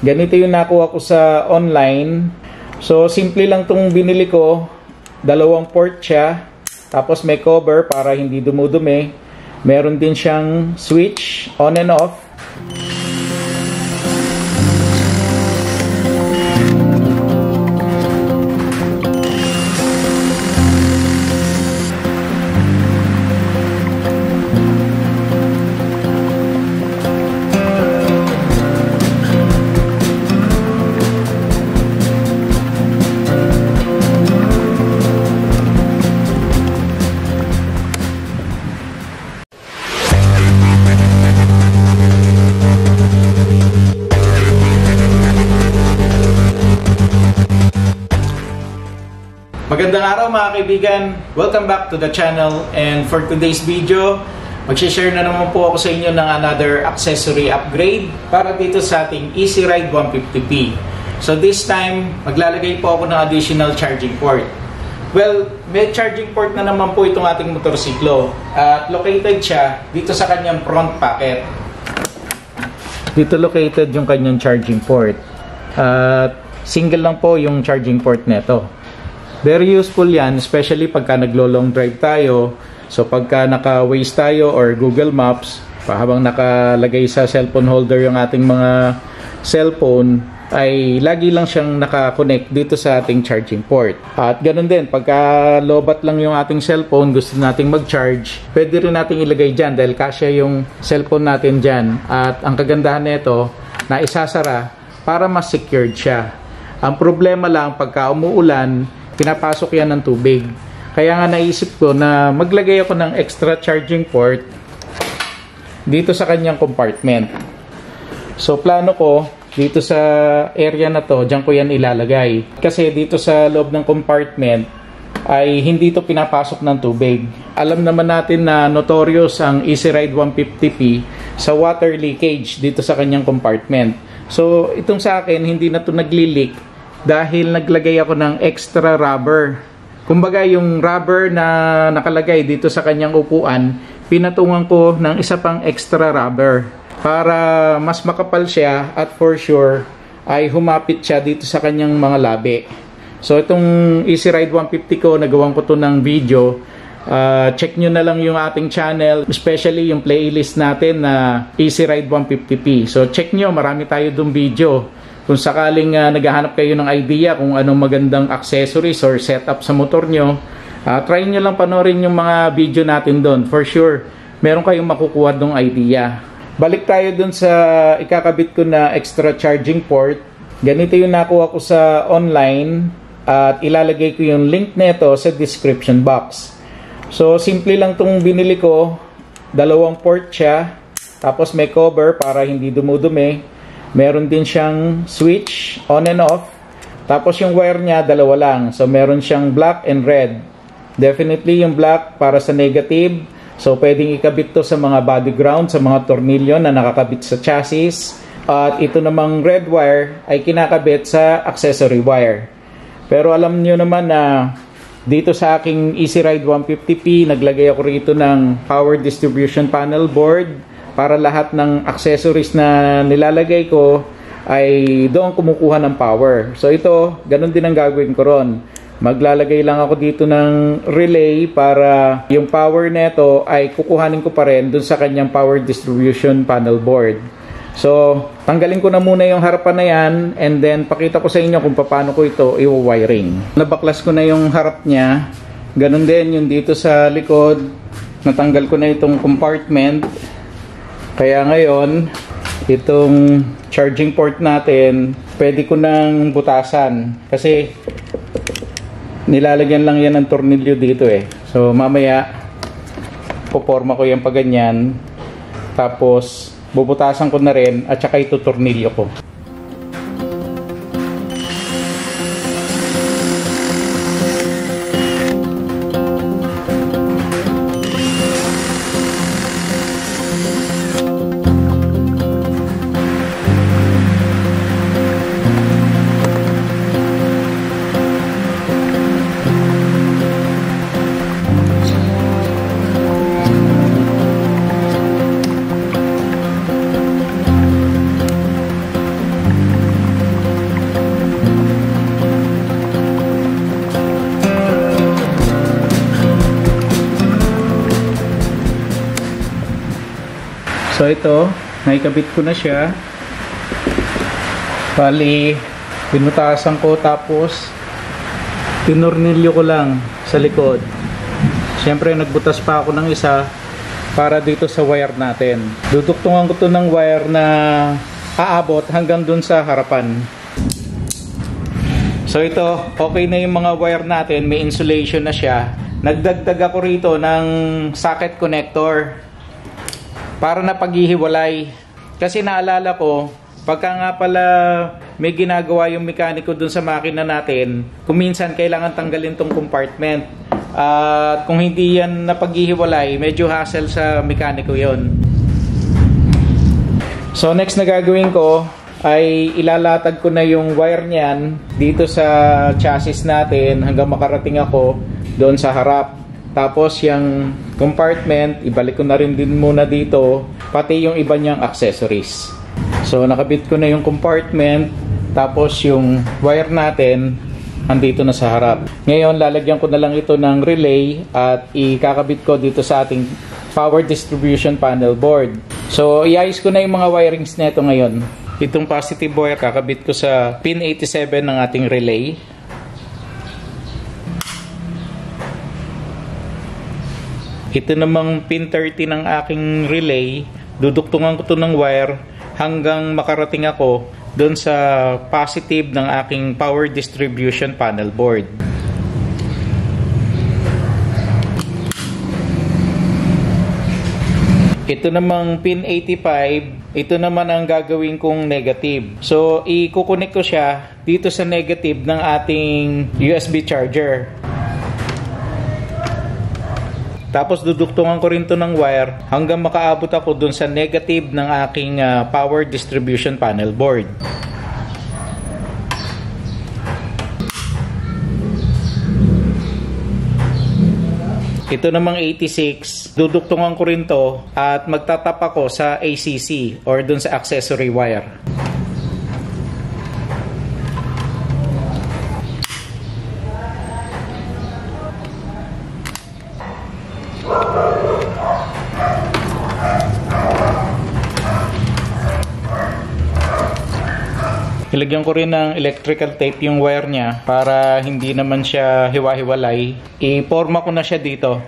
Ganito yung nakuha ko sa online. So simple lang tong binili ko. Dalawang port siya. Tapos may cover para hindi dumudumi. Meron din siyang switch on and off. Magandang araw mga kaibigan! Welcome back to the channel, and for today's video, mag-share na naman po ako sa inyo ng another accessory upgrade para dito sa ating Easy Ride 150P. So this time, maglalagay po ako ng additional charging port. Well, may charging port na naman po itong ating motorsiklo at located siya dito sa kanyang front pocket. Dito located yung kanyang charging port at single lang po yung charging port neto. Very useful yan, especially pagka naglo-long drive tayo. So pagka naka-Waze tayo or Google Maps, habang nakalagay sa cellphone holder yung ating mga cellphone, ay lagi lang siyang naka-connect dito sa ating charging port. At ganun din, pagka lobat lang yung ating cellphone, gusto nating mag-charge, pwede rin nating ilagay dyan dahil kasya yung cellphone natin dyan. At ang kagandahan nito, na isasara para mas secured siya. Ang problema lang, pagka umuulan, pinapasok yan ng tubig. Kaya nga naisip ko na maglagay ako ng extra charging port dito sa kanyang compartment. So plano ko dito sa area na to, diyan ko yan ilalagay. Kasi dito sa loob ng compartment ay hindi to pinapasok ng tubig. Alam naman natin na notorious ang Easy Ride 150P sa water leakage dito sa kanyang compartment. So itong sa akin, hindi na to nagli-leak dahil naglagay ako ng extra rubber. Kumbaga yung rubber na nakalagay dito sa kanyang upuan, pinatungan ko ng isa pang extra rubber para mas makapal siya at for sure ay humapit siya dito sa kanyang mga labi. So itong Easy Ride 150 ko, nagawan ko to ng video. Check nyo na lang yung ating channel, especially yung playlist natin na Easy Ride 150P. So check nyo, marami tayo dong video. Kung sakaling naghahanap kayo ng idea kung anong magandang accessories or setup sa motor nyo, try nyo lang panoorin yung mga video natin doon. For sure, meron kayong makukuha dong idea. Balik tayo doon sa ikakabit ko na extra charging port. Ganito yung nakuha ko sa online at ilalagay ko yung link nito sa description box. So, simple lang tong binili ko. Dalawang port siya. Tapos may cover para hindi dumudumi. Meron din siyang switch on and off. Tapos yung wire niya, dalawa lang. So meron siyang black and red. Definitely yung black para sa negative. So pwedeng ikabit to sa mga body ground, sa mga tornilyo na nakakabit sa chassis. At ito namang red wire ay kinakabit sa accessory wire. Pero alam niyo naman na dito sa aking Easy Ride 150P, naglagay ako rito ng power distribution panel board para lahat ng accessories na nilalagay ko ay doon kumukuha ng power. So ito, ganun din ang gagawin ko ron. Maglalagay lang ako dito ng relay para yung power neto ay kukuhanin ko pa rin doon sa kanyang power distribution panel board. So, tanggalin ko na muna yung harapan na yan and then pakita ko sa inyo kung paano ko ito i-wiring. Nabaklas ko na yung harap niya. Ganun din yung dito sa likod. Natanggal ko na itong compartment. Kaya ngayon, itong charging port natin, pwede ko nang butasan. Kasi nilalagyan lang yan ng tornilyo dito eh. So mamaya, poporma ko yan pa ganyan. Tapos, bubutasan ko na rin at saka ito tornilyo ko. So ito, naikabit ko na siya. Bali, pinutasan ko tapos tinurnilyo ko lang sa likod. Siyempre nagbutas pa ako ng isa para dito sa wire natin. Duduktungan ko to ng wire na aabot hanggang dun sa harapan. So ito, okay na yung mga wire natin, may insulation na siya. Nagdagdag ako rito ng socket connector para na paghihiwalay. Kasi naalala ko, pagka nga pala may ginagawa yung mekaniko dun sa makina natin, kuminsan kailangan tanggalin tong compartment. At kung hindi yan napaghihiwalay, medyo hassle sa mekaniko yon. So next na gagawin ko ay ilalatag ko na yung wire niyan dito sa chassis natin hanggang makarating ako doon sa harap. Tapos yung compartment, ibalik ko na rin din muna dito, pati yung iba niyang accessories. So nakabit ko na yung compartment, tapos yung wire natin andito na sa harap. Ngayon lalagyan ko na lang ito ng relay at ikakabit ko dito sa ating power distribution panel board. So iayos ko na yung mga wirings nito ngayon. Itong positive wire kakabit ko sa pin 87 ng ating relay. Ito namang pin 30 ng aking relay, duduktungan ko to ng wire hanggang makarating ako doon sa positive ng aking power distribution panel board. Ito namang pin 85, ito naman ang gagawin kong negative. So, i-connect ko siya dito sa negative ng ating USB charger. Tapos duduktungan ko rin to ng wire hanggang makaabot ako dun sa negative ng aking power distribution panel board. Ito namang 86, duduktungan ko rin to at magtatap ako sa ACC or dun sa accessory wire. Ilagyan ko rin ng electrical tape yung wire niya para hindi naman siya hiwa-hiwalay. I-forma ko na siya dito.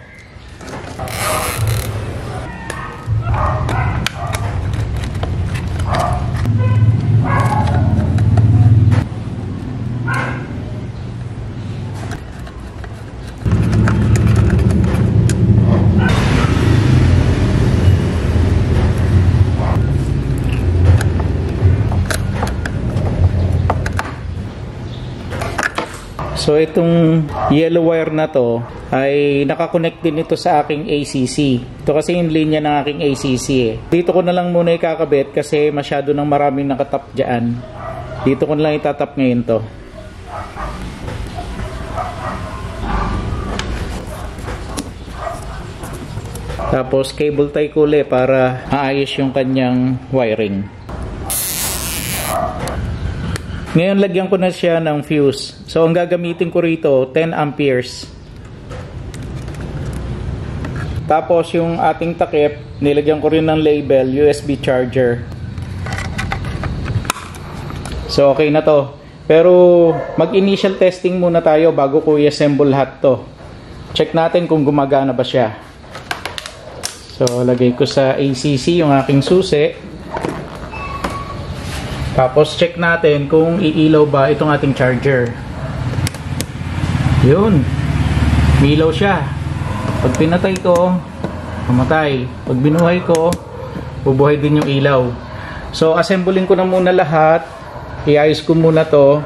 So itong yellow wire na to ay nakakonect din ito sa aking ACC. Ito kasi yung linya ng aking ACC eh. Dito ko na lang muna ikakabit kasi masyado nang maraming nakatap dyan. Dito ko na lang itatap ngayon to. Tapos cable tie ko ulit para maayos yung kanyang wiring. Ngayon lagyan ko na siya ng fuse. So ang gagamitin ko rito 10 amperes. Tapos yung ating takip, nilagyan ko rin ng label USB charger. So okay na to. Pero mag-initial testing muna tayo bago ko i-assemble lahat to. Check natin kung gumagana ba siya. So lagay ko sa ACC yung aking susi. Tapos check natin kung iilaw ba itong ating charger. Yun. Milaw siya. Pag pinatay ko, mamatay. Pag binuhay ko, bubuhay din yung ilaw. So assemblein ko na muna lahat. Iayos ko muna to.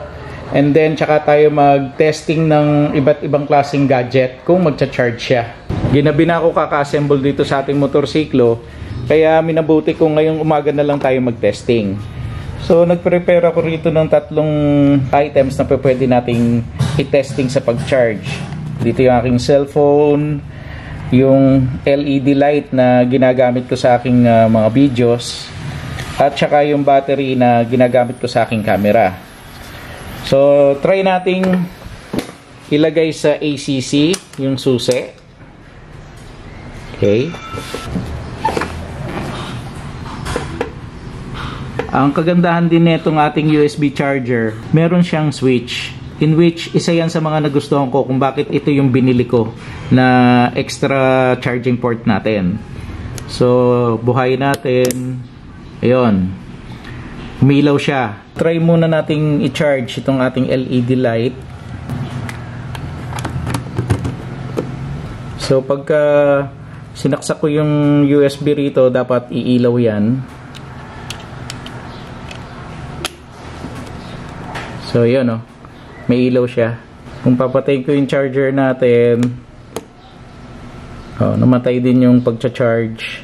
And then tsaka tayo mag-testing ng iba't ibang klaseng gadget kung magcha-charge siya. Ginabi na ako kaka-assemble dito sa ating motorsiklo. Kaya minabuti ko ngayong umaga na lang tayo mag-testing. So, nag-prepare ako rito ng 3 items na pwede nating i-testing sa pag-charge. Dito yung aking cellphone, yung LED light na ginagamit ko sa aking mga videos, at saka yung battery na ginagamit ko sa aking camera. So, try nating ilagay sa ACC yung susi. Okay. Ang kagandahan din nitong ating USB charger, meron siyang switch, in which isa yan sa mga nagustuhan ko kung bakit ito yung binili ko na extra charging port natin. So, buhayin natin. Ayun. Umilaw siya. Try muna nating i-charge itong ating LED light. So, pagka sinaksak ko yung USB rito, dapat iilaw yan. So, yun o. May ilaw siya. Kung papatayin ko yung charger natin, namatay din yung pagcha-charge.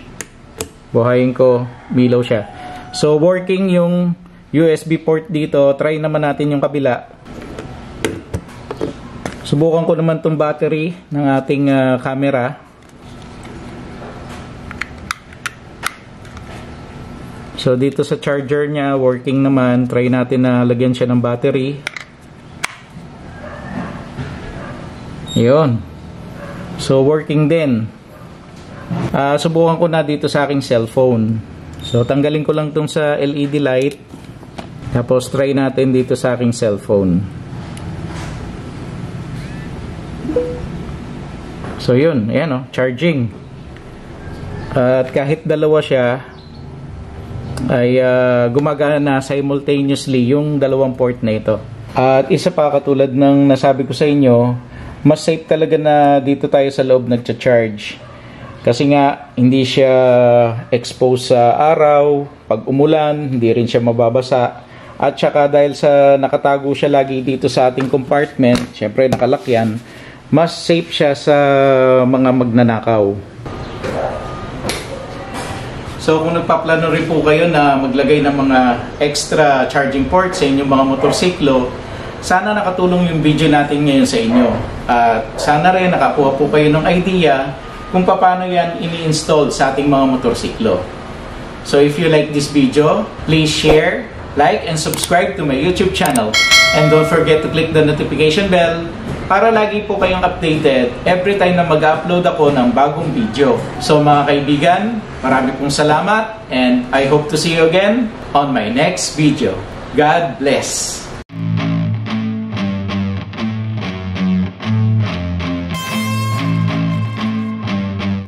Buhayin ko, may ilaw siya. So, working yung USB port dito. Try naman natin yung kabila. Subukan ko naman tong battery ng ating camera. So, dito sa charger niya, working naman. Try natin na lagyan siya ng battery. Yun. So, working din. Subukan ko na dito sa aking cellphone. So, tanggalin ko lang itong sa LED light. Tapos, try natin dito sa aking cellphone. So, yun. Ayan o, charging. At kahit dalawa siya, ay gumagana na simultaneously yung dalawang port na ito. At isa pa, katulad ng nasabi ko sa inyo, mas safe talaga na dito tayo sa loob nagcha-charge. Kasi nga, hindi siya exposed sa araw, pag umulan, hindi rin siya mababasa. At saka dahil sa nakatago siya lagi dito sa ating compartment, syempre nakalakyan, mas safe siya sa mga magnanakaw. So kung nagpaplano rin po kayo na maglagay ng mga extra charging port sa inyong mga motorsiklo, sana nakatulong yung video natin ngayon sa inyo. At sana rin nakakuha po kayo ng idea kung paano yan ini-install sa ating mga motorsiklo. So if you like this video, please share, like, and subscribe to my YouTube channel. And don't forget to click the notification bell para lagi po kayong updated every time na mag-upload ako ng bagong video. So mga kaibigan, marami pong salamat and I hope to see you again on my next video. God bless!